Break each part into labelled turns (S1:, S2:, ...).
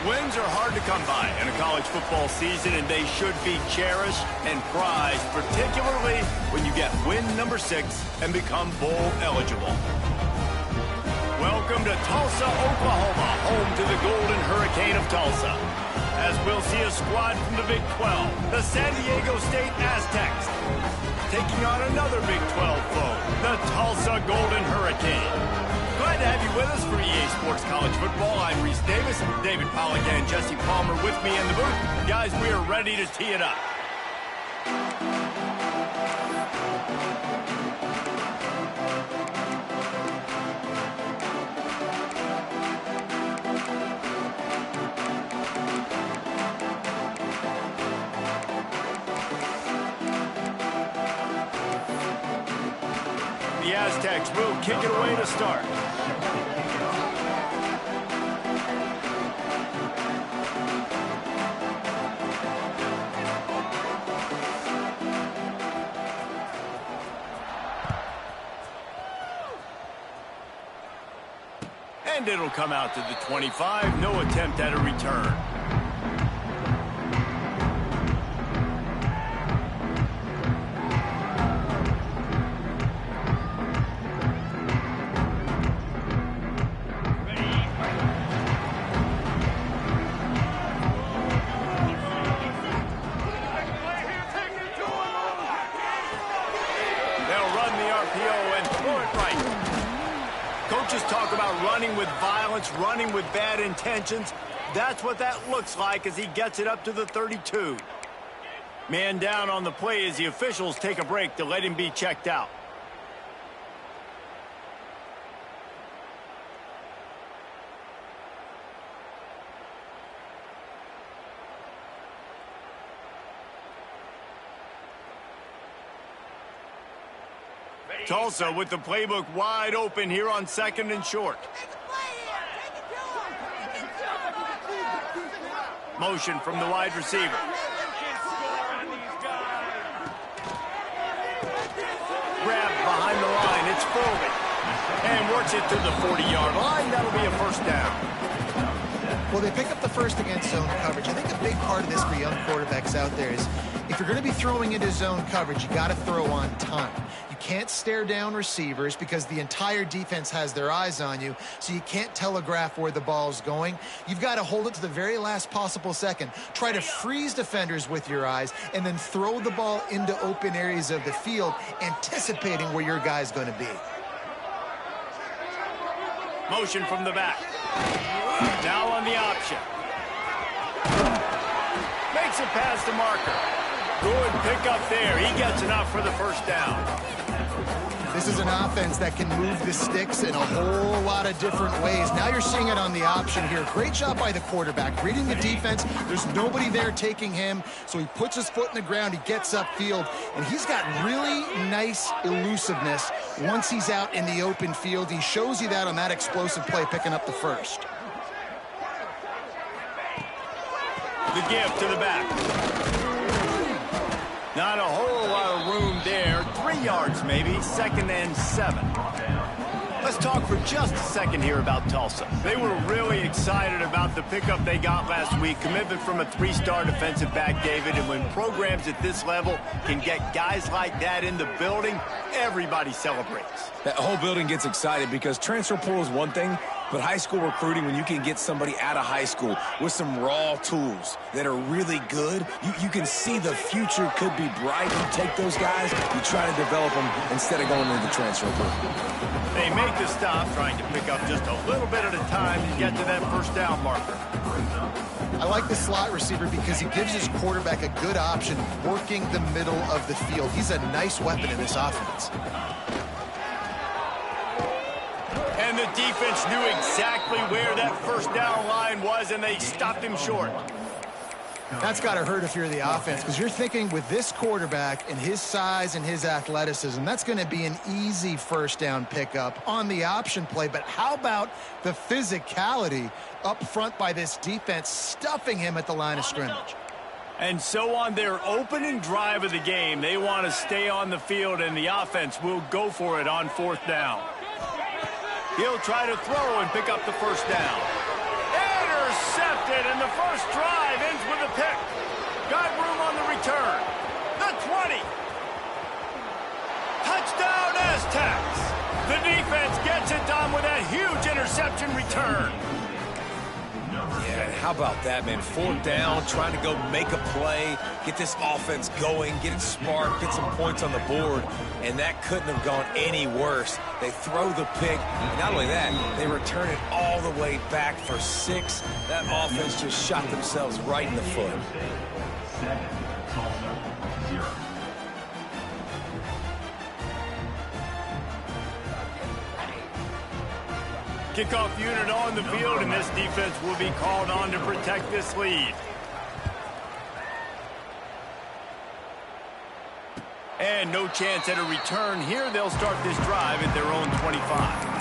S1: Wins are hard to come by in a college football season, and they should be cherished and prized, particularly when you get win number 6 and become bowl eligible. Welcome to Tulsa, Oklahoma, home to the Golden Hurricane of Tulsa, as we'll see a squad from the Big 12, the San Diego State Aztecs, taking on another Big 12 foe, the Tulsa Golden Hurricane. Glad to have you with us for EA Sports College Football. I'm Reese Davis, David Pollack and Jesse Palmer with me in the booth. Guys, we are ready to tee it up. The Aztecs will kick it away to start. And it'll come out to the 25. No attempt at a return. Coaches talk about running with violence, running with bad intentions. That's what that looks like as he gets it up to the 32. Man down on the play as the officials take a break to let him be checked out. Tulsa with the playbook wide open here on 2nd and short. Motion from the wide receiver. Grab behind the line. It's forward. And works it to the 40-yard line. That'll be a first down.
S2: Well, they pick up the first against zone coverage. I think a big part of this for young quarterbacks out there is if you're going to be throwing into zone coverage, you got to throw on time. You can't stare down receivers because the entire defense has their eyes on you, so you can't telegraph where the ball's going. You've got to hold it to the very last possible second. Try to freeze defenders with your eyes and then throw the ball into open areas of the field, anticipating where your guy's going to be.
S1: Motion from the back. Now on the option. Makes it past the marker. Good pickup there. He gets enough for the first down.
S2: This is an offense that can move the sticks in a whole lot of different ways. Now you're seeing it on the option here. Great job by the quarterback. Reading the defense. There's nobody there taking him, so he puts his foot in the ground. He gets upfield, and he's got really nice elusiveness once he's out in the open field. He shows you that on that explosive play, picking up the first.
S1: The give to the back. Not a whole lot of room there. 3 yards maybe. 2nd and 7. Let's talk for just a second here about Tulsa. They were really excited about the pickup they got last week. Commitment from a 3-star defensive back, David. And when programs at this level can get guys like that in the building, everybody celebrates.
S3: That whole building gets excited because transfer portal is one thing, but high school recruiting, when you can get somebody out of high school with some raw tools that are really good, you can see the future could be bright. You take those guys, you try to develop them instead of going into the transfer portal.
S1: They make the stop, trying to pick up just a little bit at a time to get to that first down marker.
S2: I like the slot receiver because he gives his quarterback a good option working the middle of the field. He's a nice weapon in this offense.
S1: And the defense knew exactly where that first down line was, and they stopped him short.
S2: That's got to hurt if you're the offense, because you're thinking with this quarterback and his size and his athleticism, that's going to be an easy first down pickup on the option play. But how about the physicality up front by this defense, stuffing him at the line of scrimmage?
S1: And so on their opening drive of the game, they want to stay on the field, and the offense will go for it on 4th down. He'll try to throw and pick up the first down. intercepted, and the first drive ends with a pick. Got room on the return. The 20. Touchdown, Aztecs. The defense gets it done with that huge interception return.
S3: Yeah, how about that, man? 4th down, trying to go make a play, get this offense going, get it sparked, get some points on the board, and that couldn't have gone any worse. They throw the pick, and not only that, they return it all the way back for 6. That offense just shot themselves right in the foot.
S4: 7, Tulsa, 0.
S1: Kickoff unit on the field, and this defense will be called on to protect this lead. And no chance at a return here. They'll start this drive at their own 25.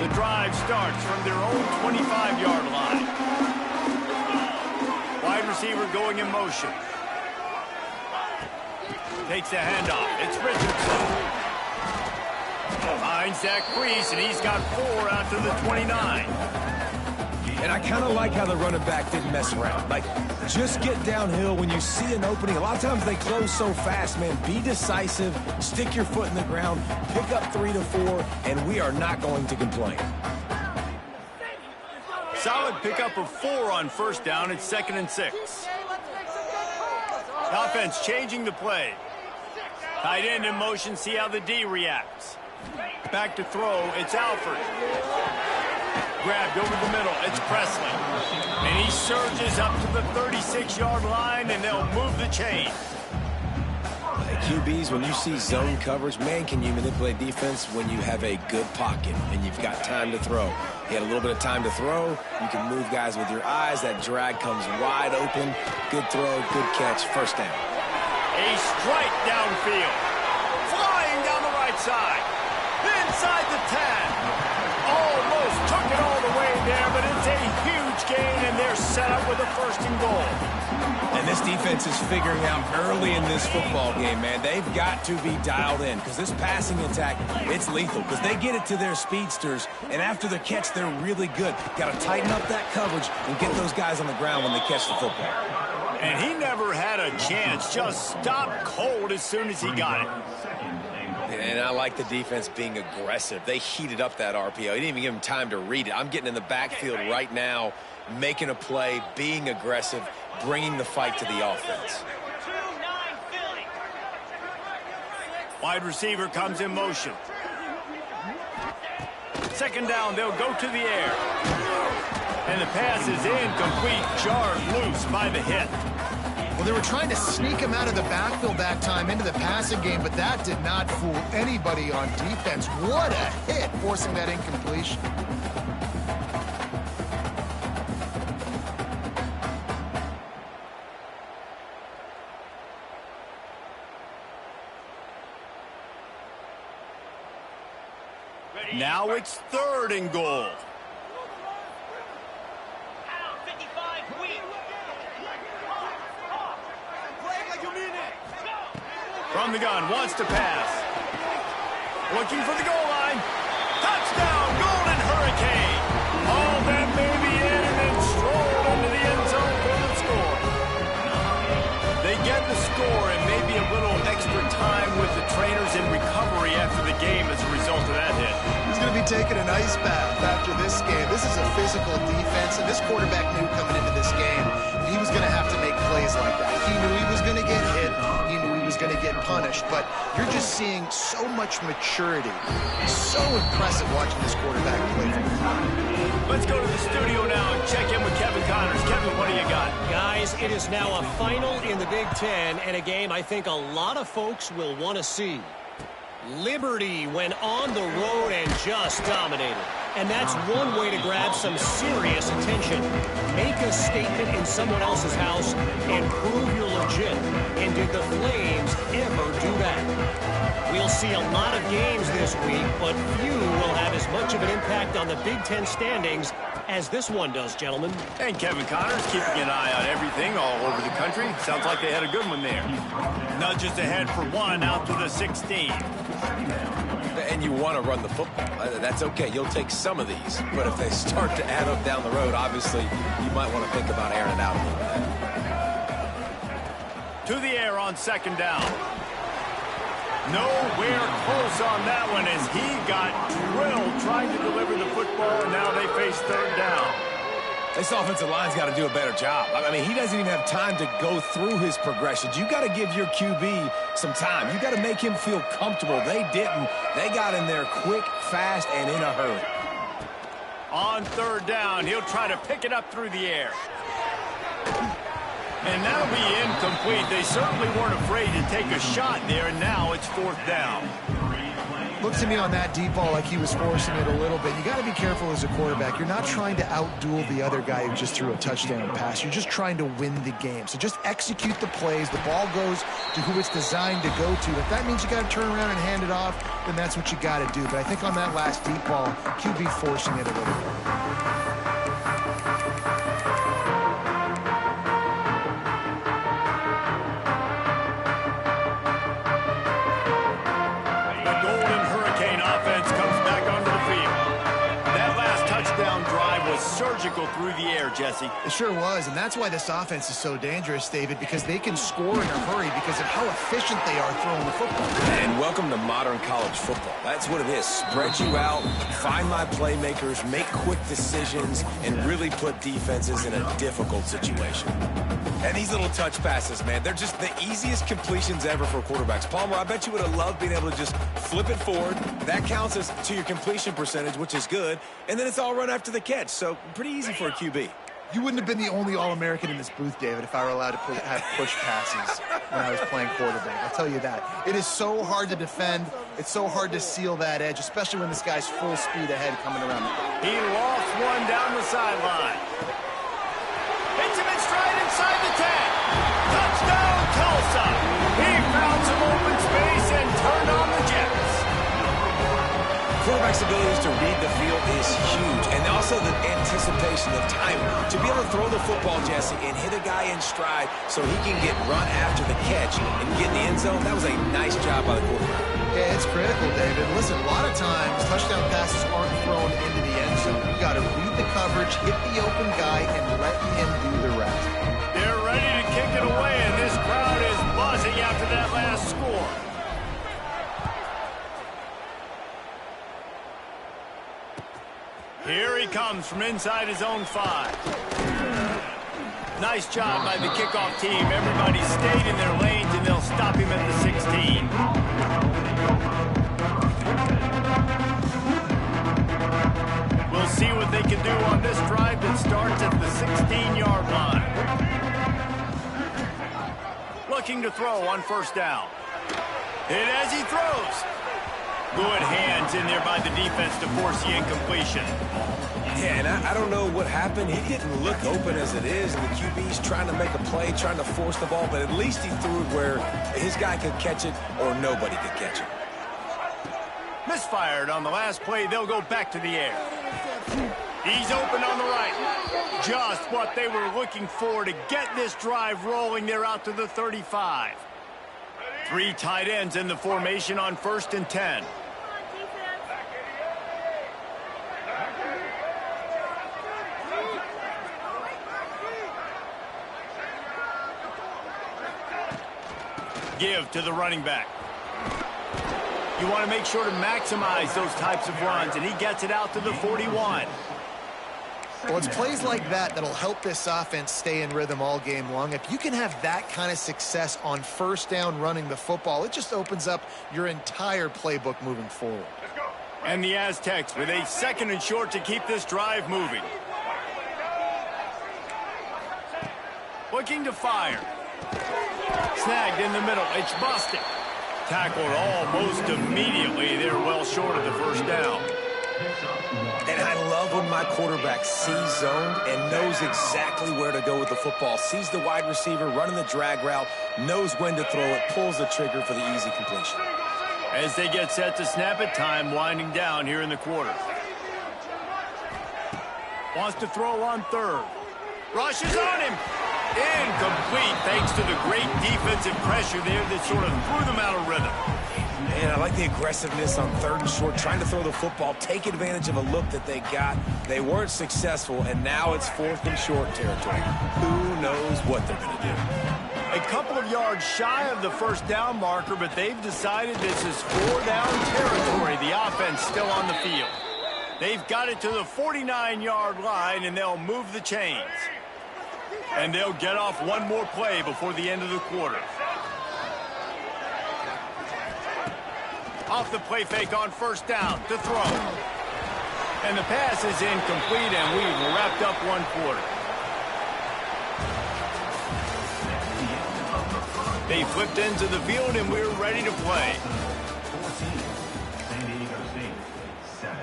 S1: The drive starts from their own 25-yard line. Wide receiver going in motion. Takes the handoff. It's Richardson. Finds that crease, and he's got 4 out to the 29.
S3: And I kind of like how the running back didn't mess around. Like, just get downhill when you see an opening. A lot of times they close so fast, man. Be decisive, stick your foot in the ground, pick up 3 to 4, and we are not going to complain.
S1: Solid pickup of 4 on 1st down. It's 2nd and 6. Offense changing the play. Tight end in motion. See how the D reacts. Back to throw. It's Alford. Grabbed over the middle. It's Presley. And he surges up to the 36-yard line, and they'll move the chain.
S3: QBs, when you see zone coverage, man, can you manipulate defense when you have a good pocket and you've got time to throw. He had a little bit of time to throw. You can move guys with your eyes. That drag comes wide open. Good throw, good catch, 1st down.
S1: A strike downfield. Flying down the right side. Inside the 10. Almost took it all the way there, but it's a huge gain, and they're set up with a 1st and goal.
S3: And this defense is figuring out early in this football game, man. They've got to be dialed in because this passing attack, it's lethal because they get it to their speedsters, and after the catch, they're really good. Got to tighten up that coverage and get those guys on the ground when they catch the football.
S1: And he never had a chance. Just stopped cold as soon as he got it.
S3: And I like the defense being aggressive. They heated up that RPO. He didn't even give him time to read it. I'm getting in the backfield right now, making a play, being aggressive, bringing the fight to the offense.
S1: Wide receiver comes in motion. 2nd down, they'll go to the air. And the pass is incomplete, jarred loose by the hit.
S2: Well, they were trying to sneak him out of the backfield that time into the passing game, but that did not fool anybody on defense. What a hit, forcing that incompletion.
S1: Now it's 3rd and goal. From the gun, wants to pass. Looking for the goal line. Touchdown, Golden Hurricane. All that baby in and then stroll into the end zone for the score. They get the score and maybe a little extra time with the trainers in recovery after the game as a result of that hit.
S2: He's going to be taking an ice bath after this game. This is a physical defense, and this quarterback knew coming into this game he was going to have to make plays like that. He knew he was going to get hit. He knew he was going to get punished, but you're just seeing so much maturity. So impressive watching this quarterback play.
S1: Let's go to the studio now and check in with Kevin Connors. Kevin, what do you got?
S5: Guys, it is now a final in the Big Ten, and a game I think a lot of folks will want to see. Liberty went on the road and just dominated. And that's one way to grab some serious attention. Make a statement in someone else's house and prove you're legit. And did the Flames ever do that? We'll see a lot of games this week, but few will have as much of an impact on the Big Ten standings as this one does, gentlemen.
S1: And Kevin Connors keeping an eye on everything all over the country. Sounds like they had a good one there. Nudges ahead for one out to the 16.
S3: And you want to run the football. That's okay. You'll take some of these. But if they start to add up down the road, obviously, you might want to think about airing it out a little bit.
S1: To the air on second down. Nowhere close on that one as he got drilled trying to deliver the football, and now they face third down.
S3: This offensive line's got to do a better job. I mean, he doesn't even have time to go through his progressions. You got to give your QB some time. You got to make him feel comfortable. They didn't. They got in there quick, fast, and in a hurry.
S1: On third down, he'll try to pick it up through the air. And that'll be incomplete. They certainly weren't afraid to take a shot there, and now it's fourth down.
S2: Looks to me on that deep ball like he was forcing it a little bit. You got to be careful as a quarterback. You're not trying to outduel the other guy who just threw a touchdown pass. You're just trying to win the game. So just execute the plays. The ball goes to who it's designed to go to. If that means you got to turn around and hand it off, then that's what you got to do. But I think on that last deep ball, QB forcing it a little bit.
S1: Surgical through the air, Jesse.
S2: It sure was, and that's why this offense is so dangerous, David, because they can score in a hurry because of how efficient they are throwing the football.
S3: And welcome to modern college football. That's what it is. Spread you out, find my playmakers, make quick decisions, and really put defenses in a difficult situation. And these little touch passes, man, they're just the easiest completions ever for quarterbacks. Palmer, I bet you would have loved being able to just flip it forward. That counts as to your completion percentage, which is good. And then it's all run after the catch. So pretty easy for a QB.
S2: You wouldn't have been the only All-American in this booth, David, if I were allowed to have push passes when I was playing quarterback. I'll tell you that. It is so hard to defend. It's so hard to seal that edge, especially when this guy's full speed ahead coming around.
S1: He lost one down the sideline. Hits him in stride inside the 10. Touchdown, Tulsa. He found some open space and turned on the Jets.
S3: Quarterback's abilities to read the field is huge, and also the anticipation, the timing. To be able to throw the football, Jesse, and hit a guy in stride so he can get run after the catch and get in the end zone, that was a nice job by the quarterback.
S2: Yeah, it's critical, David. Listen, a lot of times touchdown passes aren't thrown into the end zone. You got to read the coverage, hit the open guy, and let him do the rest.
S1: They're ready to kick it away, and this crowd is buzzing after that last score. Here he comes from inside his own 5. Nice job by the kickoff team. Everybody stayed in their lanes, and they'll stop him at the 16. We'll see what they can do on this drive that starts at the 16-yard line. Looking to throw on first down. Hit as he throws. Good hands in there by the defense to force the incompletion.
S3: Yeah, and I don't know what happened. He didn't look open as it is, and the QB's trying to make a play, trying to force the ball, but at least he threw it where his guy could catch it or nobody could catch it.
S1: Misfired on the last play. They'll go back to the air. He's open on the right. Just what they were looking for to get this drive rolling. They're out to the 35. 3 tight ends in the formation on 1st and 10. Give to the running back. You want to make sure to maximize those types of runs, and he gets it out to the 41.
S2: Well, it's plays like that that'll help this offense stay in rhythm all game long. If you can have that kind of success on first down running the football, it just opens up your entire playbook moving forward.
S1: And the Aztecs with a 2nd and short to keep this drive moving. Looking to fire. Snagged in the middle. It's busted. Tackled almost immediately. They're well short of the first down.
S3: And I love when my quarterback sees zoned and knows exactly where to go with the football. Sees the wide receiver running the drag route, knows when to throw it, pulls the trigger for the easy completion.
S1: As they get set to snap it, time winding down here in the quarter. Wants to throw on 3rd. Rushes on him. Incomplete thanks to the great defensive pressure there that sort of threw them out of rhythm.
S3: And I like the aggressiveness on 3rd and short, trying to throw the football, take advantage of a look that they got. They weren't successful, and now it's 4th and short territory. Who knows what they're going to do?
S1: A couple of yards shy of the first down marker, but they've decided this is 4-down territory. The offense still on the field. They've got it to the 49-yard line, and they'll move the chains. And they'll get off one more play before the end of the quarter. Off the play fake on 1st down to throw. And the pass is incomplete, and we've wrapped up one quarter. They flipped into the field, and we're ready to play.
S4: 14, San Diego State, 7.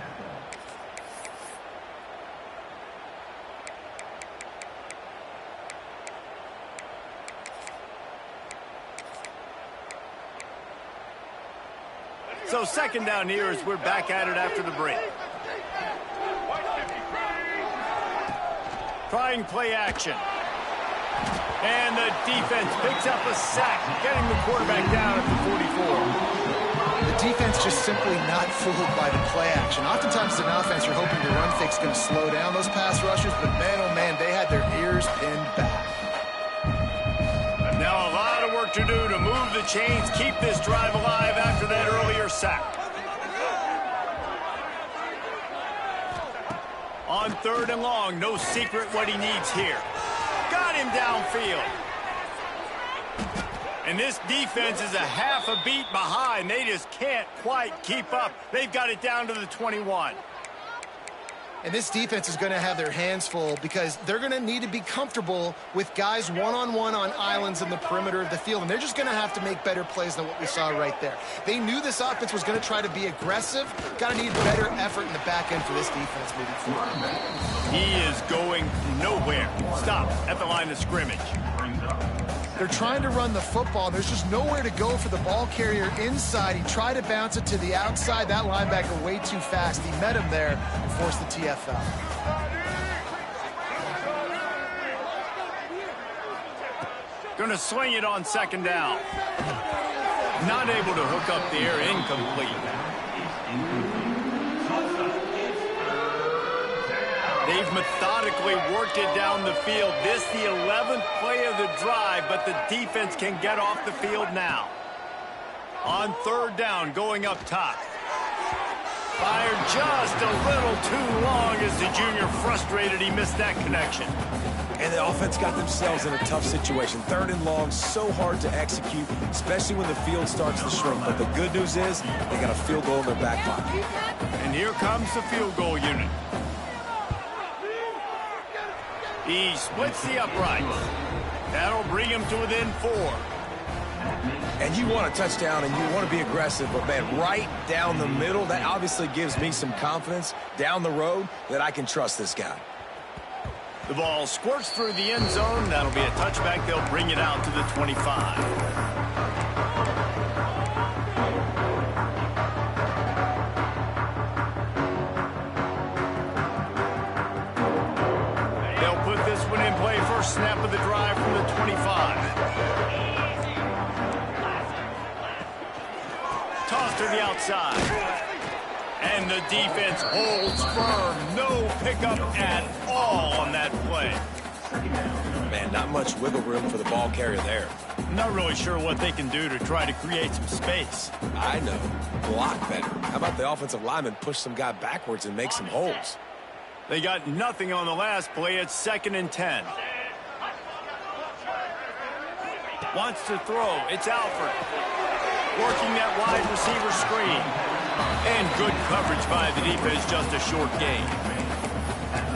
S1: So 2nd down here as we're back at it after the break. Trying play action. And the defense picks up a sack, getting the quarterback down at the 44.
S2: The defense just simply not fooled by the play action. Oftentimes as an offense, you're hoping your run fake's going to slow down those pass rushers, but man, oh man, they had their ears pinned back.
S1: Now a lot of work to do to move the chains, keep this drive alive after that earlier sack. On 3rd and long, no secret what he needs here. Got him downfield. And this defense is a half a beat behind. They just can't quite keep up. They've got it down to the 21.
S2: And this defense is going to have their hands full because they're going to need to be comfortable with guys one-on-one on islands in the perimeter of the field. And they're just going to have to make better plays than what we saw right there. They knew this offense was going to try to be aggressive. Got to need better effort in the back end for this defense moving forward.
S1: He is going nowhere. Stop at the line of scrimmage.
S2: They're trying to run the football. There's just nowhere to go for the ball carrier inside. He tried to bounce it to the outside. That linebacker way too fast. He met him there and forced the TFL.
S1: Going to swing it on 2nd down. Not able to hook up there. Incomplete. They've methodically worked it down the field. This the 11th play of the drive, but the defense can get off the field now. On 3rd down, going up top. Fired just a little too long as the junior frustrated. He missed that connection.
S3: And the offense got themselves in a tough situation. 3rd and long, so hard to execute, especially when the field starts to shrink. But the good news is they got a field goal in their back pocket.
S1: And here comes the field goal unit. He splits the uprights. That'll bring him to within 4.
S3: And you want a touchdown and you want to be aggressive, but man, right down the middle, that obviously gives me some confidence down the road that I can trust this guy.
S1: The ball squirts through the end zone. That'll be a touchback. They'll bring it out to the 25. First snap of the drive from the 25. Toss to the outside. And the defense holds firm. No pickup at all on that play.
S3: Man, not much wiggle room for the ball carrier there.
S1: Not really sure what they can do to try to create some space.
S3: I know. Block better. How about the offensive lineman push some guy backwards and make some holes?
S1: They got nothing on the last play. It's 2nd and 10. Wants to throw. It's Alford. Working that wide receiver screen. And good coverage by the defense. Just a short gain.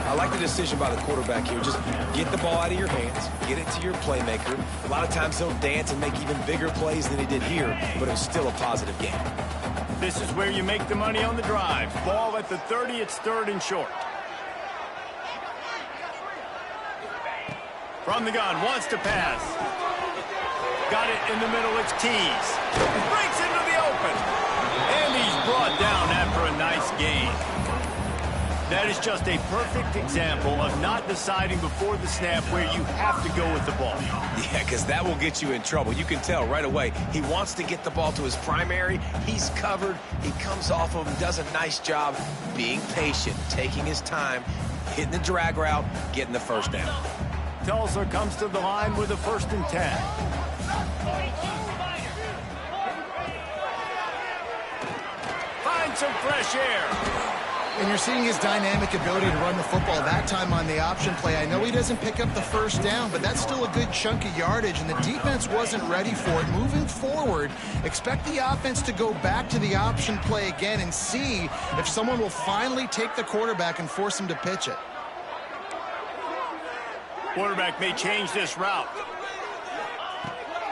S3: I like the decision by the quarterback here. Just get the ball out of your hands. Get it to your playmaker. A lot of times he'll dance and make even bigger plays than he did here, but it was still a positive game.
S1: This is where you make the money on the drive. Ball at the 30. It's 3rd and short. From the gun. Wants to pass. Got it in the middle. It's Tees. Breaks into the open. And he's brought down after a nice gain. That is just a perfect example of not deciding before the snap where you have to go with the ball.
S3: Yeah, because that will get you in trouble. You can tell right away. He wants to get the ball to his primary. He's covered. He comes off of him, does a nice job being patient, taking his time, hitting the drag route, getting the first down.
S1: Tulsa comes to the line with a 1st and 10. Find some fresh air.
S2: And you're seeing his dynamic ability to run the football that time on the option play. I know he doesn't pick up the 1st down, but that's still a good chunk of yardage, and the defense wasn't ready for it. Moving forward, expect the offense to go back to the option play again and see if someone will finally take the quarterback and force him to pitch it.
S1: Quarterback may change this route.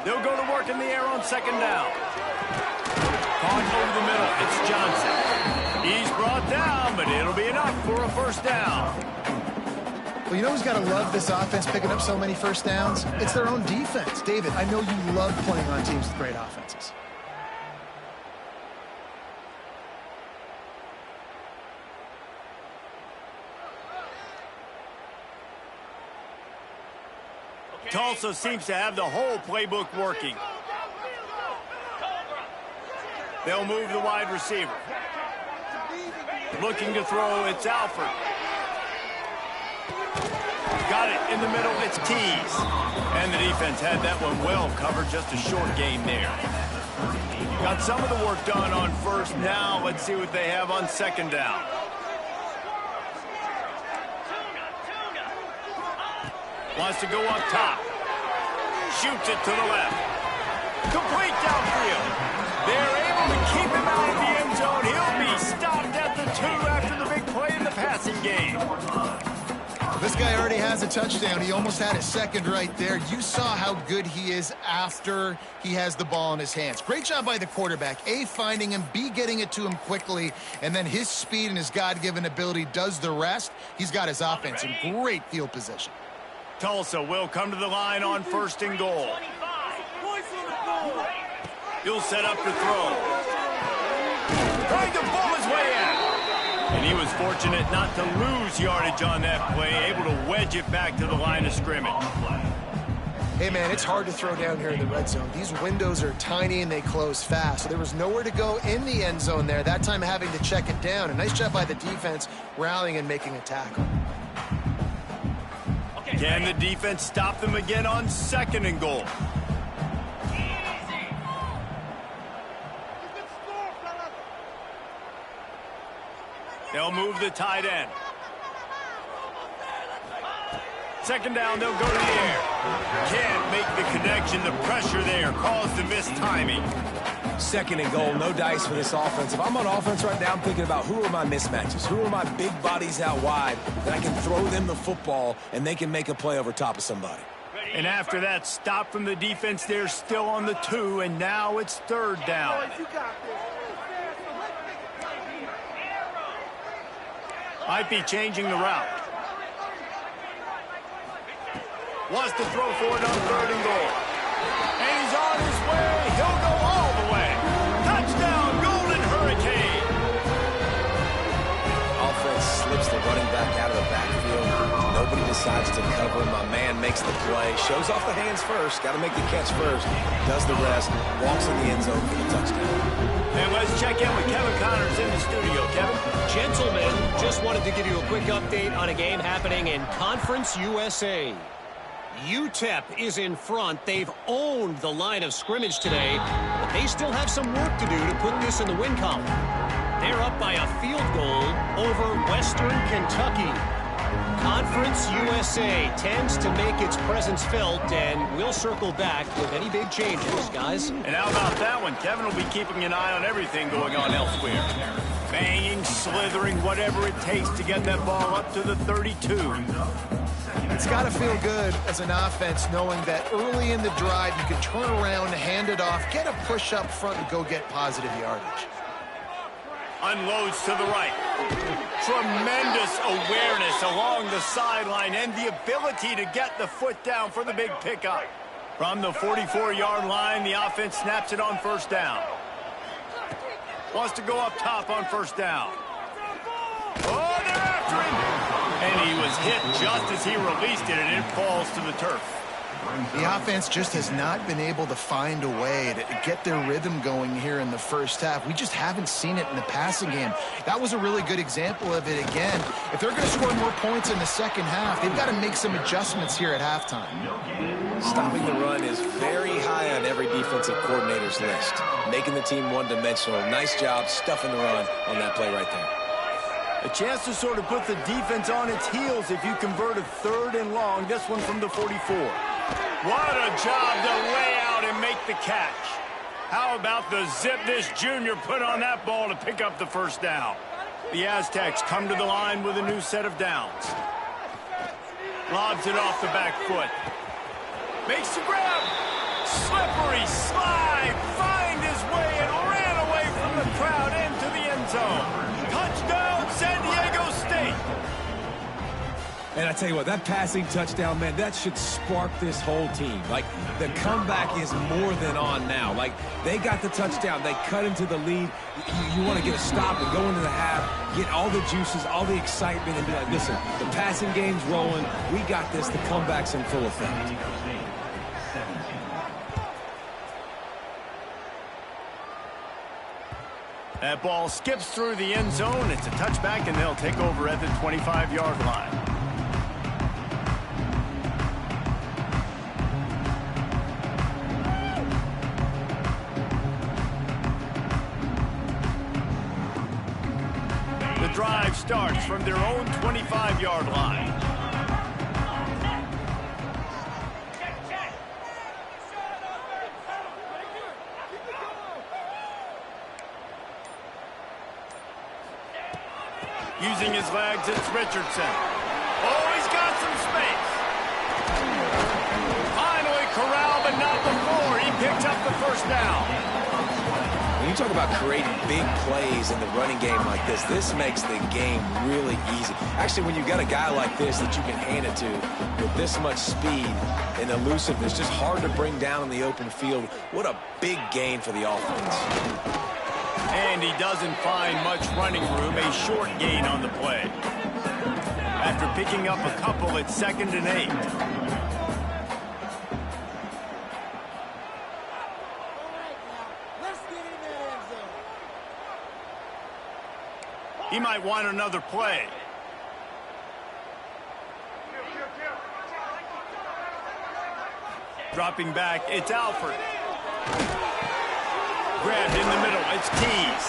S1: They'll go to work in the air on 2nd down. Caught over the middle. It's Johnson. He's brought down, but it'll be enough for a 1st down.
S2: Well, you know who's got to love this offense picking up so many 1st downs? It's their own defense. David, I know you love playing on teams with great offenses.
S1: Tulsa seems to have the whole playbook working. They'll move the wide receiver. Looking to throw, it's Alford. Got it in the middle, it's Tees. And the defense had that one well covered, just a short gain there. Got some of the work done on 1st. Now let's see what they have on 2nd down. Wants to go up top. Shoots it to the left. Complete downfield. They're able to keep him out of the end zone. He'll be stopped at the 2 after the big play in the passing game.
S2: This guy already has a touchdown. He almost had a 2nd right there. You saw how good he is after he has the ball in his hands. Great job by the quarterback. A, finding him, B, getting it to him quickly, and then his speed and his God-given ability does the rest. He's got his offense in great field position.
S1: Tulsa will come to the line on 1st and goal. He'll set up to throw. Trying to pull his way out. And he was fortunate not to lose yardage on that play, able to wedge it back to the line of scrimmage.
S2: Hey, man, it's hard to throw down here in the red zone. These windows are tiny and they close fast. So there was nowhere to go in the end zone there, that time having to check it down. A nice job by the defense rallying and making a tackle.
S1: Can the defense stop them again on 2nd and goal? They'll move the tight end. 2nd down, they'll go to the air. Can't make the connection. The pressure there caused the missed timing.
S3: 2nd and goal, no dice for this offense. If I'm on offense right now, I'm thinking about who are my mismatches? Who are my big bodies out wide that I can throw them the football and they can make a play over top of somebody?
S1: And after that stop from the defense, they're still on the 2, and now it's 3rd down. Might be changing the route. Wants to throw for it on 3rd and goal. And he's on his way. He'll go all the way. Touchdown, Golden Hurricane.
S3: Offense slips the running back out of the backfield. Nobody decides to cover him. My man makes the play. Shows off the hands first. Got to make the catch first. Does the rest. Walks in the end zone for the touchdown.
S1: And let's check in with Kevin Connors in the studio. Kevin?
S5: Gentlemen, just wanted to give you a quick update on a game happening in Conference USA. UTEP is in front. They've owned the line of scrimmage today, but they still have some work to do to put this in the win column. They're up by a field goal over Western Kentucky. Conference USA tends to make its presence felt, and we'll circle back with any big changes, guys.
S1: And how about that one? Kevin will be keeping an eye on everything going on elsewhere. Banging, slithering, whatever it takes to get that ball up to the 32.
S2: It's got to feel good as an offense knowing that early in the drive you can turn around, hand it off, get a push up front, and go get positive yardage.
S1: Unloads to the right. Tremendous awareness along the sideline and the ability to get the foot down for the big pickup. From the 44-yard line, the offense snaps it on 1st down. Wants to go up top on 1st down. Oh, they're after And he was hit just as he released it, and it falls to the turf.
S2: The offense just has not been able to find a way to get their rhythm going here in the first half. We just haven't seen it in the passing game. That was a really good example of it again. If they're going to score more points in the second half, they've got to make some adjustments here at halftime.
S3: Stopping the run is very high on every defensive coordinator's list. Making the team one-dimensional. Nice job stuffing the run on that play right there.
S1: A chance to sort of put the defense on its heels if you convert a 3rd and long. This one from the 44. What a job to lay out and make the catch. How about the zip this junior put on that ball to pick up the first down? The Aztecs come to the line with a new set of downs. Lobs it off the back foot. Makes the grab. Slippery slide. Find his way and ran away from the crowd into the end zone. Touchdown, San Diego State.
S3: And I tell you what, that passing touchdown, man, that should spark this whole team. Like, the comeback is more than on now. Like, they got the touchdown. They cut into the lead. You want to get a stop and go into the half, get all the juices, all the excitement, and be like, listen, the passing game's rolling. We got this. The comeback's in full effect.
S1: That ball skips through the end zone. It's a touchback, and they'll take over at the 25-yard line. The drive starts from their own 25-yard line. Using his legs, it's Richardson. Oh, he's got some space. Finally corralled, but not before. He picks up the first down.
S3: When you talk about creating big plays in the running game like this makes the game really easy. Actually, when you've got a guy like this that you can hand it to with this much speed and elusiveness, just hard to bring down in the open field. What a big gain for the offense.
S1: And he doesn't find much running room, a short gain on the play. After picking up a couple, it's 2nd and 8. He might want another play. Dropping back, it's Alford. Grabbed in the middle, it's Keys.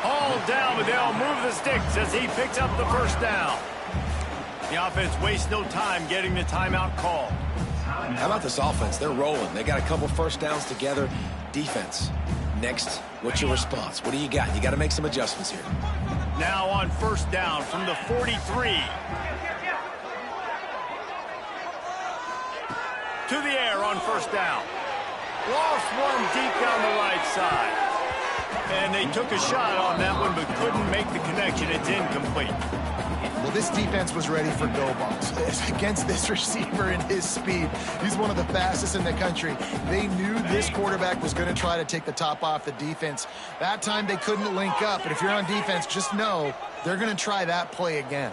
S1: Hauled down, but they'll move the sticks as he picks up the first down. The offense wastes no time getting the timeout called.
S3: How about this offense? They're rolling. They got a couple first downs together. Defense. Next, what's your response? What do you got? You got to make some adjustments here.
S1: Now on first down from the 43. To the air on first down. Lost one deep down the right side. And they took a shot on that one, but couldn't make the connection. It's incomplete.
S2: Well, this defense was ready for go balls. Against this receiver and his speed, he's one of the fastest in the country. They knew this quarterback was going to try to take the top off the defense. That time they couldn't link up, but if you're on defense, just know they're going to try that play again.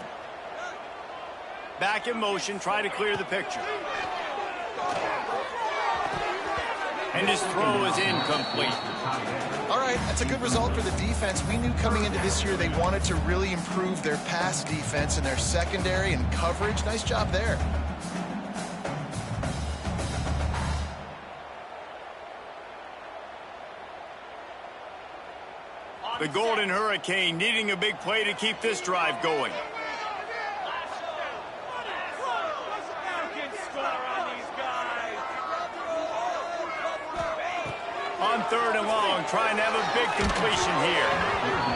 S1: Back in motion, try to clear the picture. And his throw is incomplete.
S2: All right, that's a good result for the defense. We knew coming into this year they wanted to really improve their pass defense and their secondary and coverage. Nice job there.
S1: The Golden Hurricane needing a big play to keep this drive going. On 3rd and long, trying to have a big completion here.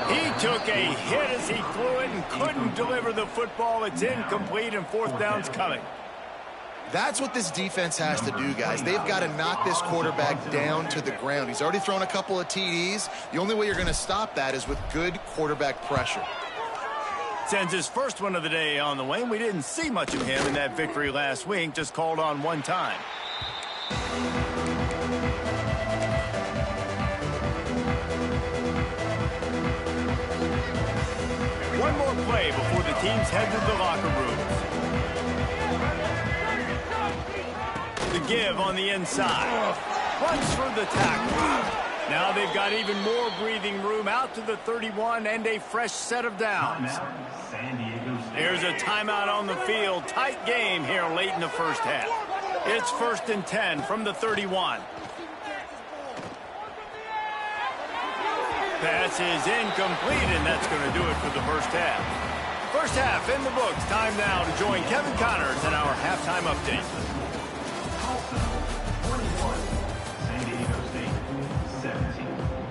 S1: He took a hit as he threw it and couldn't deliver the football. It's incomplete, and 4th down's coming.
S2: That's what this defense has to do, guys. They've got to knock this quarterback down to the ground. He's already thrown a couple of TDs. The only way you're going to stop that is with good quarterback pressure.
S1: Sends his first one of the day on the way. We didn't see much of him in that victory last week, just called on one time. One more play before the teams head to the locker rooms. The give on the inside. Runs for the tackle. Now they've got even more breathing room out to the 31 and a fresh set of downs. There's a timeout on the field. Tight game here late in the first half. It's 1st and 10 from the 31. Pass is incomplete, and that's going to do it for the first half. First half in the books. Time now to join Kevin Connors in our halftime update.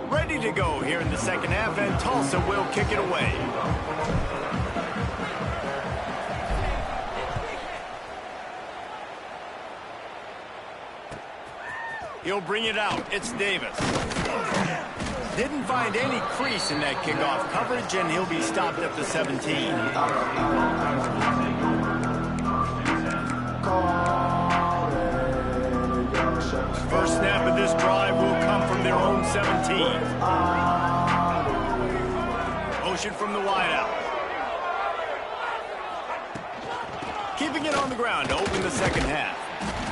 S1: Ready to go here in the second half, and Tulsa will kick it away. He'll bring it out. It's Davis. Didn't find any crease in that kickoff coverage, and he'll be stopped at the 17. First snap of this drive will come from their own 17. Motion from the wideout. Keeping it on the ground to open the second half.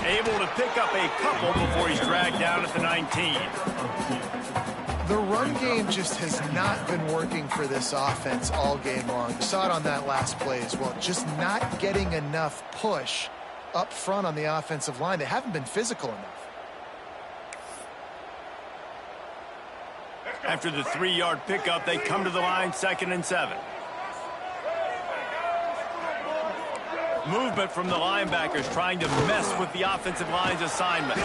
S1: Able to pick up a couple before he's dragged down at the 19.
S2: The run game just has not been working for this offense all game long. You saw it on that last play as well. Just not getting enough push up front on the offensive line. They haven't been physical enough.
S1: After the 3-yard pickup, they come to the line 2nd and 7. Movement from the linebackers trying to mess with the offensive line's assignments.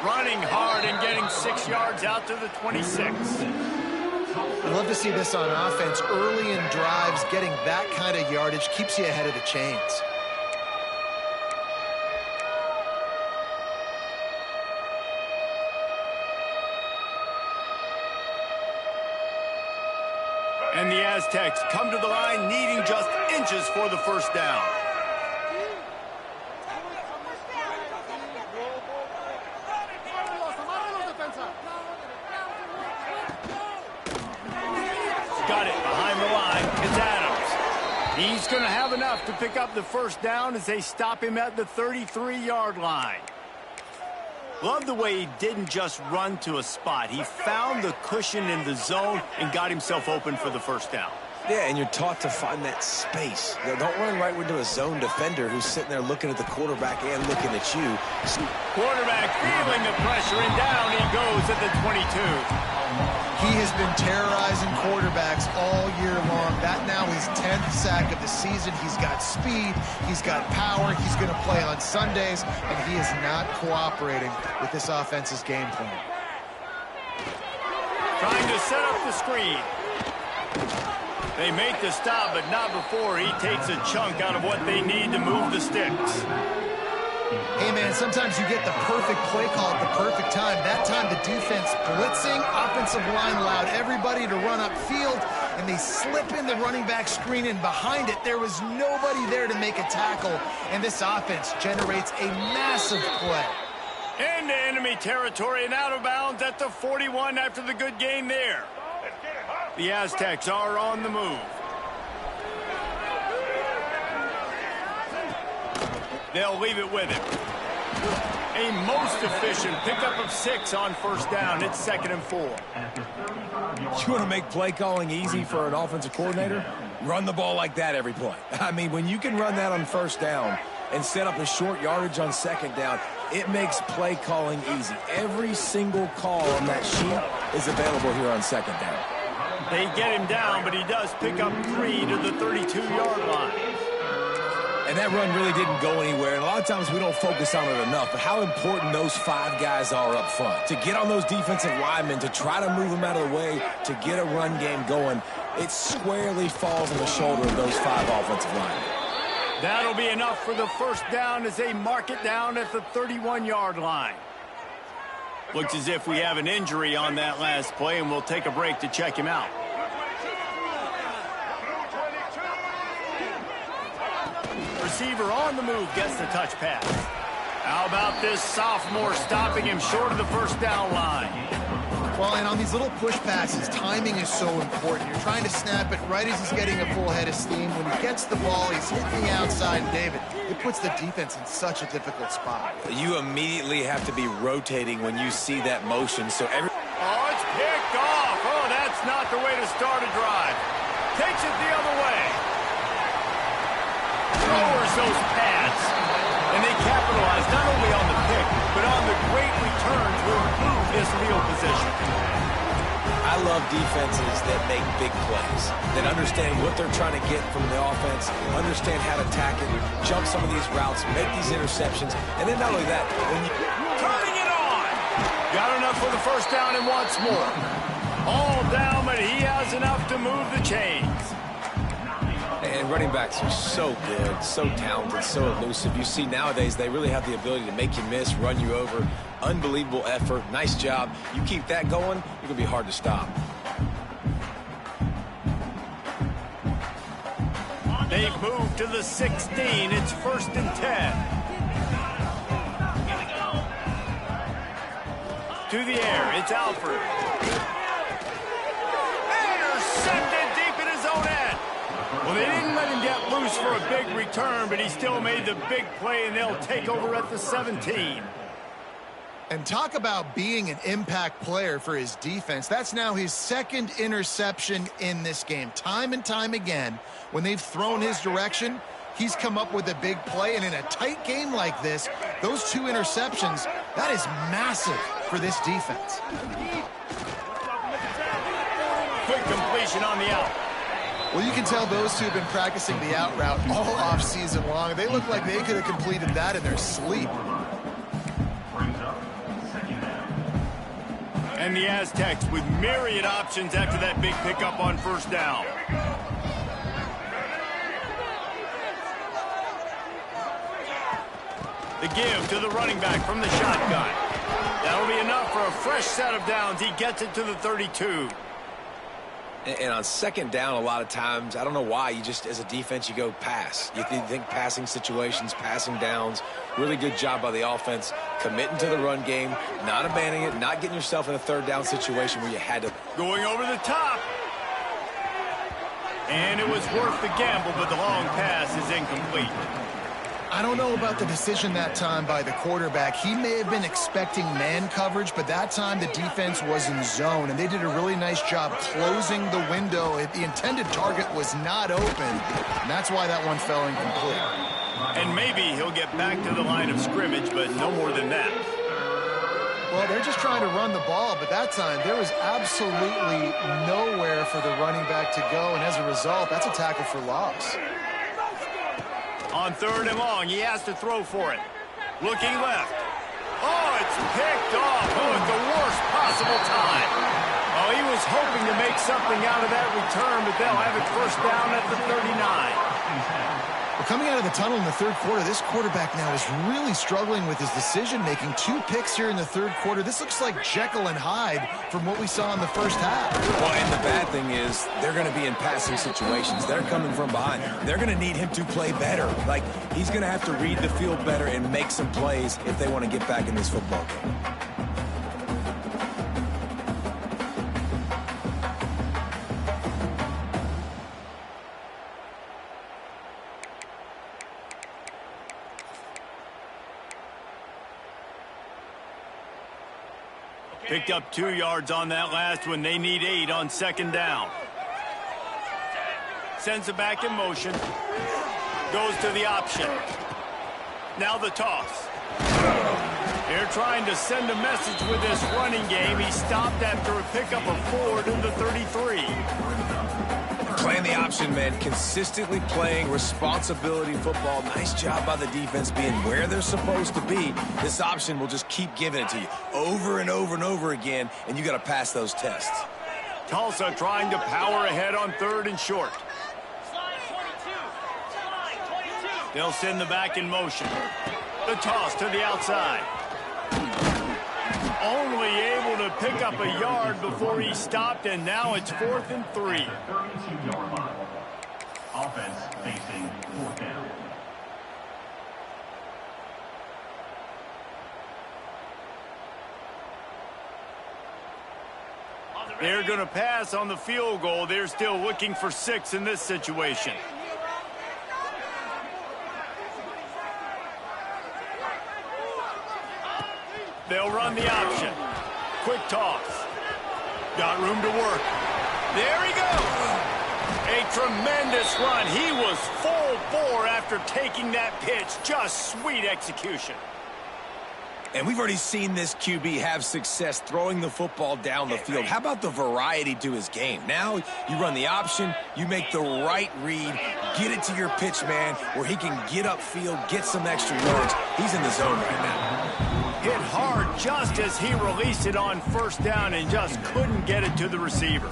S1: Running hard and getting 6 yards out to the 26.
S2: I'd love to see this on offense. Early in drives, getting that kind of yardage keeps you ahead of the chains.
S1: And the Aztecs come to the line needing just inches for the first down. Got it behind the line. It's Adams. He's going to have enough to pick up the first down as they stop him at the 33-yard line. Love the way he didn't just run to a spot. He found the cushion in the zone and got himself open for the first down.
S3: Yeah, and you're taught to find that space. Don't run right into a zone defender who's sitting there looking at the quarterback and looking at you.
S1: Quarterback feeling the pressure, and down he goes at the 22.
S2: He has been terrorizing quarterbacks all year long. That now his 10th sack of the season. He's got speed. He's got power. He's going to play on Sundays, and he is not cooperating with this offense's game plan.
S1: Trying to set up the screen. They make the stop, but not before he takes a chunk out of what they need to move the sticks.
S2: Hey, man, sometimes you get the perfect play call at the perfect time. That time the defense blitzing, offensive line allowed everybody to run upfield, and they slip in the running back screen, and behind it there was nobody there to make a tackle, and this offense generates a massive play.
S1: Into enemy territory and out of bounds at the 41 after the good gain there. The Aztecs are on the move. They'll leave it with him. A most efficient pickup of 6 on first down. It's 2nd and 4.
S3: You want to make play calling easy for an offensive coordinator? Run the ball like that every play. I mean, when you can run that on first down and set up a short yardage on second down, it makes play calling easy. Every single call on that sheet is available here on second down.
S1: They get him down, but he does pick up 3 to the 32-yard line.
S3: And that run really didn't go anywhere. And a lot of times we don't focus on it enough, but how important those 5 guys are up front. To get on those defensive linemen, to try to move them out of the way, to get a run game going, it squarely falls on the shoulder of those 5 offensive linemen.
S1: That'll be enough for the first down as they mark it down at the 31-yard line. Looks as if we have an injury on that last play, and we'll take a break to check him out. Receiver on the move gets the touch pass. How about this sophomore stopping him short of the first down line?
S2: Well, and on these little push passes, timing is so important. You're trying to snap it right as he's getting a full head of steam. When he gets the ball, he's hitting the outside. David, it puts the defense in such a difficult spot.
S3: You immediately have to be rotating when you see that motion. So
S1: Oh, it's picked off. Oh, that's not the way to start a drive. Takes it the other way. Lowers those pads. And they capitalize not only on the pick, but on the great return to improve this field position.
S3: I love defenses that make big plays, that understand what they're trying to get from the offense, understand how to attack it, jump some of these routes, make these interceptions, and then not only that, when you...
S1: Turning it on! Got enough for the first down and wants more. All down, but he has enough to move the chains.
S3: And running backs are so good, so talented, so elusive. You see nowadays they really have the ability to make you miss, run you over. Unbelievable effort. Nice job. You keep that going, you're going to be hard to stop.
S1: They've moved to the 16. It's 1st and 10. To the air. It's Alford. Intercepted deep in his own end. Well, they didn't let him get loose for a big return, but he still made the big play, and they'll take over at the 17.
S2: And talk about being an impact player for his defense. That's now his 2nd interception in this game. Time and time again, when they've thrown his direction, he's come up with a big play. And in a tight game like this, those 2 interceptions, that is massive for this defense.
S1: Quick completion on the out.
S2: Well, you can tell those two have been practicing the out route all off season long. They look like they could have completed that in their sleep.
S1: And the Aztecs with myriad options after that big pickup on first down. The give to the running back from the shotgun. That'll be enough for a fresh set of downs. He gets it to the 32.
S3: And on second down, a lot of times, I don't know why, you just, as a defense, you go pass. You think passing situations, passing downs. Really good job by the offense, committing to the run game, not abandoning it, not getting yourself in a 3rd down situation where you had to.
S1: Going over the top. And it was worth the gamble, but the long pass is incomplete.
S2: I don't know about the decision that time by the quarterback. He may have been expecting man coverage, but that time the defense was in zone, and they did a really nice job closing the window. The intended target was not open, and that's why that one fell incomplete.
S1: And maybe he'll get back to the line of scrimmage, but no more than that.
S2: Well, they're just trying to run the ball, but that time there was absolutely nowhere for the running back to go, and as a result, that's a tackle for loss.
S1: On 3rd and long, he has to throw for it. Looking left. Oh, it's picked off. Oh, at the worst possible time. Oh, he was hoping to make something out of that return, but they'll have it first down at the 39.
S2: Well, coming out of the tunnel in the 3rd quarter, this quarterback now is really struggling with his decision-making. 2 picks here in the 3rd quarter. This looks like Jekyll and Hyde from what we saw in the first half.
S3: Well, and the bad thing is they're going to be in passing situations. They're coming from behind. They're going to need him to play better. Like, he's going to have to read the field better and make some plays if they want to get back in this football game.
S1: Picked up 2 yards on that last one. They need 8 on 2nd down. Sends it back in motion. Goes to the option. Now the toss. They're trying to send a message with this running game. He stopped after a pickup of 4 to the 33.
S3: Playing the option, man. Consistently playing responsibility football. Nice job by the defense being where they're supposed to be. This option will just keep giving it to you over and over and over again, and you got to pass those tests.
S1: Tulsa trying to power ahead on 3rd and short. They'll send the back in motion. The toss to the outside. Only able to pick up a yard before he stopped, and now it's 4th and 3.
S4: 32-yard line. Offense facing 4th down.
S1: They're going to pass on the field goal. They're still looking for 6 in this situation. They'll run the option. Quick toss. Got room to work. There he goes. A tremendous run. He was full bore after taking that pitch. Just sweet execution.
S3: And we've already seen this QB have success throwing the football down the field. How about the variety to his game? Now you run the option, you make the right read, get it to your pitch man where he can get upfield, get some extra yards. He's in the zone right now.
S1: Hit hard just as he released it on first down and just couldn't get it to the receiver.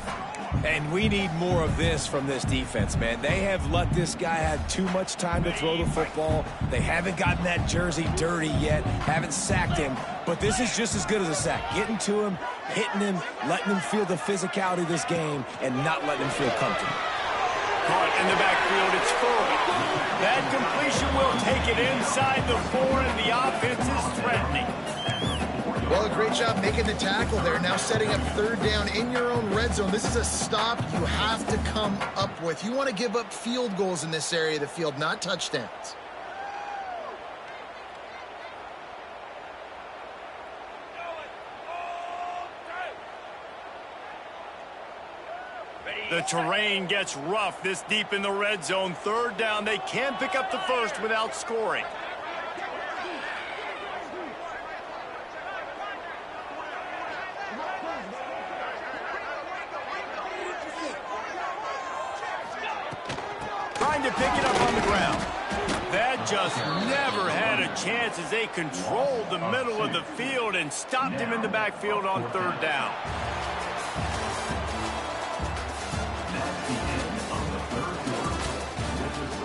S3: And we need more of this from this defense, man. They have let this guy have too much time to throw the football. They haven't gotten that jersey dirty yet, haven't sacked him. But this is just as good as a sack. Getting to him, hitting him, letting him feel the physicality of this game, and not letting him feel comfortable.
S1: Caught in the backfield, it's full. That completion will take it inside the 4, and the offense is threatening.
S2: Well, a great job making the tackle there. Now setting up third down in your own red zone. This is a stop you have to come up with. You want to give up field goals in this area of the field, not touchdowns.
S1: The terrain gets rough this deep in the red zone. Third down, they can pick up the first without scoring. Trying to pick it up on the ground. That just never had a chance as they controlled the middle of the field and stopped him in the backfield on third down.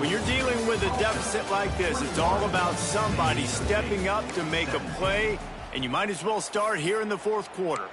S1: When you're dealing with a deficit like this, it's all about somebody stepping up to make a play, and you might as well start here in the fourth quarter.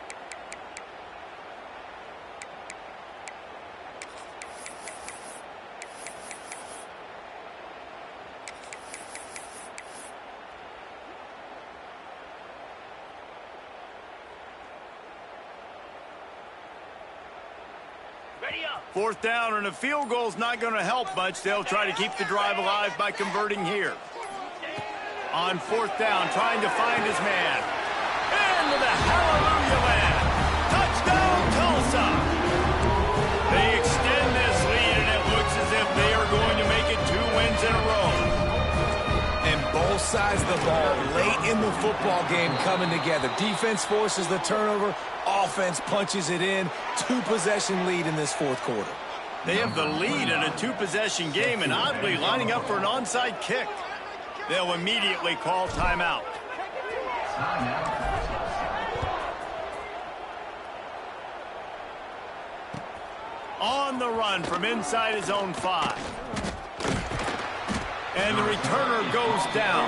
S1: Fourth down, and a field goal's not going to help much. They'll try to keep the drive alive by converting here. On fourth down, trying to find his man. Into the hallelujah land. Touchdown, Tulsa. They extend this lead, and it looks as if they are going to make it 2 wins in a row.
S3: And both sides of the ball late in the football game coming together. Defense forces the turnover. Offense punches it in. 2-possession lead in this fourth quarter.
S1: They have the lead in a 2-possession game and oddly lining up for an onside kick. They'll immediately call timeout. On the run from inside his own 5. And the returner goes down.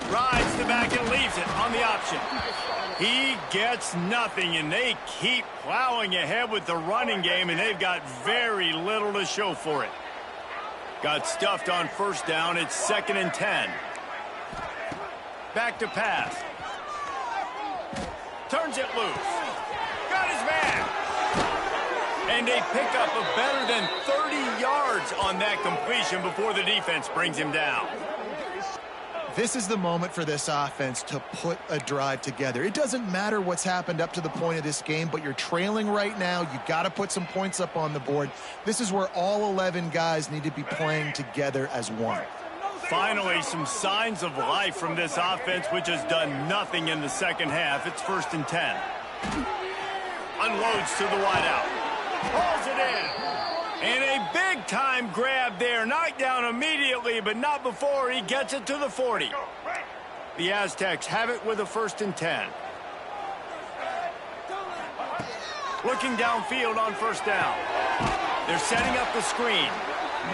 S1: Rides the back and leaves it on the option. He gets nothing, and they keep plowing ahead with the running game, and they've got very little to show for it. Got stuffed on first down. It's 2nd and 10. Back to pass. Turns it loose. Got his man. And they pick up a better than 30 yards on that completion before the defense brings him down.
S2: This is the moment for this offense to put a drive together. It doesn't matter what's happened up to the point of this game, but you're trailing right now. You got to put some points up on the board. This is where all 11 guys need to be playing together as one.
S1: Finally, some signs of life from this offense, which has done nothing in the second half. It's 1st and 10. Unloads to the wideout. Pulls it in. And a big-time grab there. Knocked down immediately, but not before he gets it to the 40. The Aztecs have it with a 1st and 10. Looking downfield on first down. They're setting up the screen.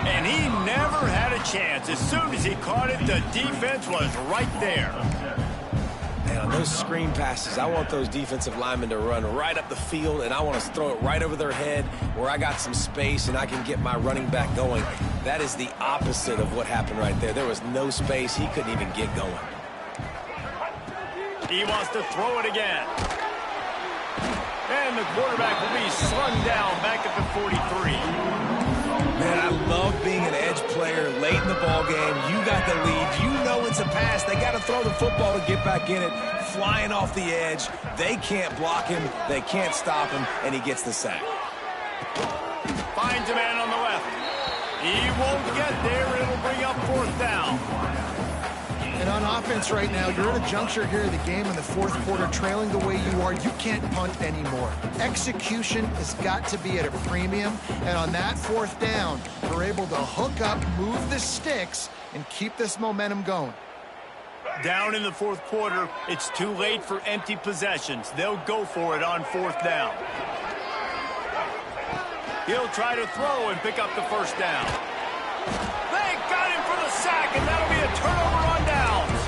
S1: And he never had a chance. As soon as he caught it, the defense was right there.
S3: And On those screen passes, I want those defensive linemen to run right up the field, and I want to throw it right over their head where I got some space and I can get my running back going. That is the opposite of what happened right there. There was no space. He couldn't even get going.
S1: He wants to throw it again. And the quarterback will be slung down back at the 43.
S3: Man, I love being an edge player late in the ball game. You got the lead. You know it's a pass. They got to throw the football to get back in it. Flying off the edge. They can't block him. They can't stop him, and he gets the sack.
S1: Finds a man on the left. He won't get there. It'll bring up 4th down.
S2: And on offense right now, you're at a juncture here of the game in the 4th quarter, trailing the way you are. You can't punt anymore. Execution has got to be at a premium. And on that 4th down, you're able to hook up, move the sticks, and keep this momentum going.
S1: Down in the 4th quarter, it's too late for empty possessions. They'll go for it on 4th down. He'll try to throw and pick up the 1st down. They got him for the sack, and that'll be a turnover on downs.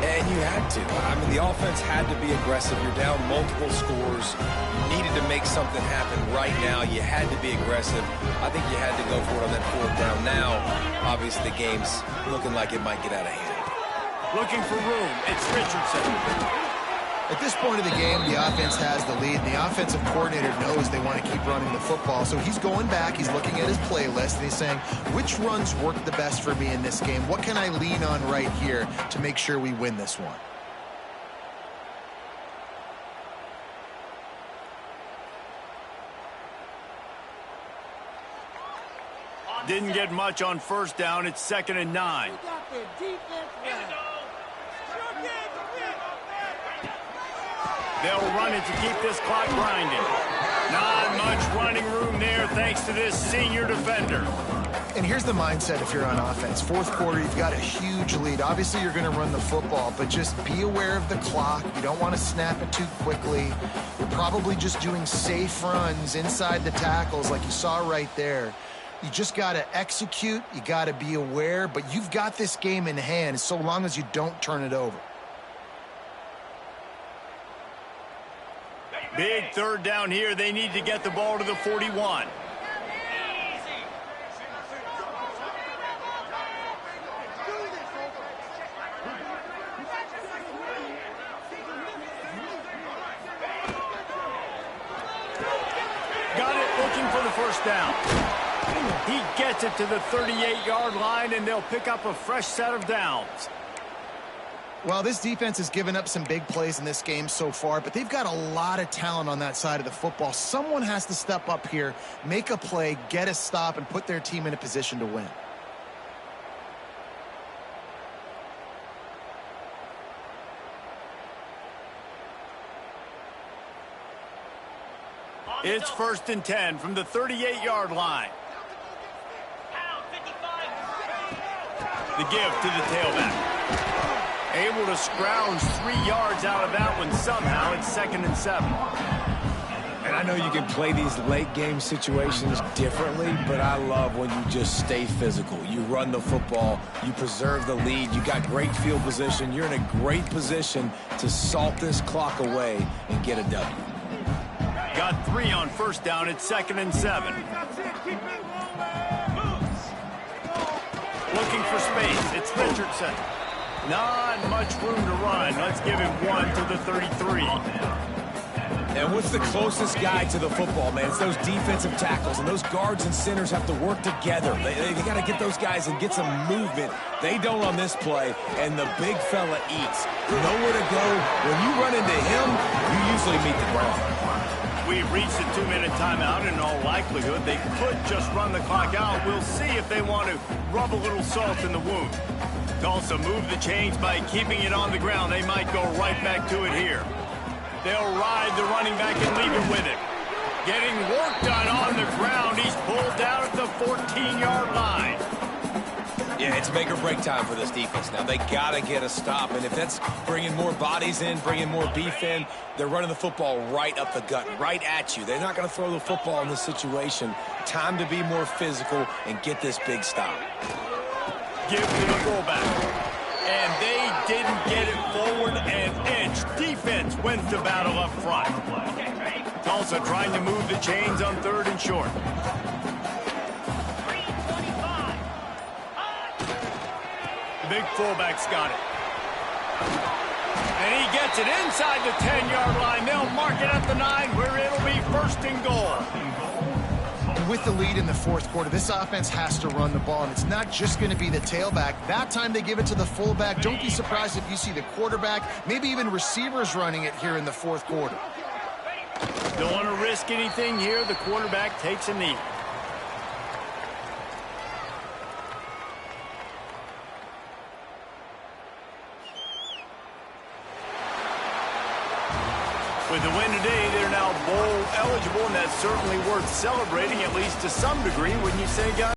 S3: And you had to. I mean, the offense had to be aggressive. You're down multiple scores. You needed to make something happen right now. You had to be aggressive. I think you had to go for it on that 4th down. Now, obviously, the game's looking like it might get out of hand.
S1: Looking for room. It's Richardson.
S2: At this point of the game, the offense has the lead, and the offensive coordinator knows they want to keep running the football. So he's going back, he's looking at his playlist, and he's saying, which runs work the best for me in this game? What can I lean on right here to make sure we win this one?
S1: Didn't get much on 1st down. It's 2nd and 9. They'll run it to keep this clock grinding. Not much running room there thanks to this senior defender.
S2: And here's the mindset if you're on offense. 4th quarter, you've got a huge lead. Obviously, you're going to run the football, but just be aware of the clock. You don't want to snap it too quickly. You're probably just doing safe runs inside the tackles like you saw right there. You just got to execute. You got to be aware, but you've got this game in hand so long as you don't turn it over.
S1: Big 3rd down here. They need to get the ball to the 41. Got it, looking for the 1st down. He gets it to the 38-yard line, and they'll pick up a fresh set of downs.
S2: Well, this defense has given up some big plays in this game so far, but they've got a lot of talent on that side of the football. Someone has to step up here, make a play, get a stop, and put their team in a position to win.
S1: It's 1st and 10 from the 38-yard line. The give to the tailback. Able to scrounge 3 yards out of that one somehow. It's 2nd and 7.
S3: And I know you can play these late game situations differently, but I love when you just stay physical. You run the football, you preserve the lead, you got great field position. You're in a great position to salt this clock away and get a W.
S1: Got 3 on 1st down. It's 2nd and 7. Looking for space. It's Richardson. Not much room to run. Let's give him 1 to the 33.
S3: And what's the closest guy to the football, man? It's those defensive tackles, and those guards and centers have to work together. They got to get those guys and get some movement. They don't on this play, and the big fella eats. Nowhere to go. When you run into him, you usually meet the ground.
S1: We've reached a 2-minute timeout. In all likelihood, they could just run the clock out. We'll see if they want to rub a little salt in the wound. Tulsa moved the chains by keeping it on the ground. They might go right back to it here. They'll ride the running back and leave it with him. Getting work done on the ground. He's pulled down at the 14-yard line.
S3: Yeah, it's make or break time for this defense now. They got to get a stop, and if that's bringing more bodies in, bringing more beef in, they're running the football right up the gut, right at you. They're not going to throw the football in this situation. Time to be more physical and get this big stop.
S1: Give to the fullback. And they didn't get it forward an inch. wins the battle up front. Tulsa trying to move the chains on 3rd and short. The big fullback's got it. And he gets it inside the 10-yard line. They'll mark it at the 9 where it'll be 1st and goal.
S2: With the lead in the 4th quarter, this offense has to run the ball, and it's not just going to be the tailback. That time they give it to the fullback. Don't be surprised if you see the quarterback, maybe even receivers running it here in the 4th quarter.
S1: Don't want to risk anything here. The quarterback takes a knee. With the win today, they're now bowl eligible, and that's certainly worth celebrating, at least to some degree, wouldn't you say, guys?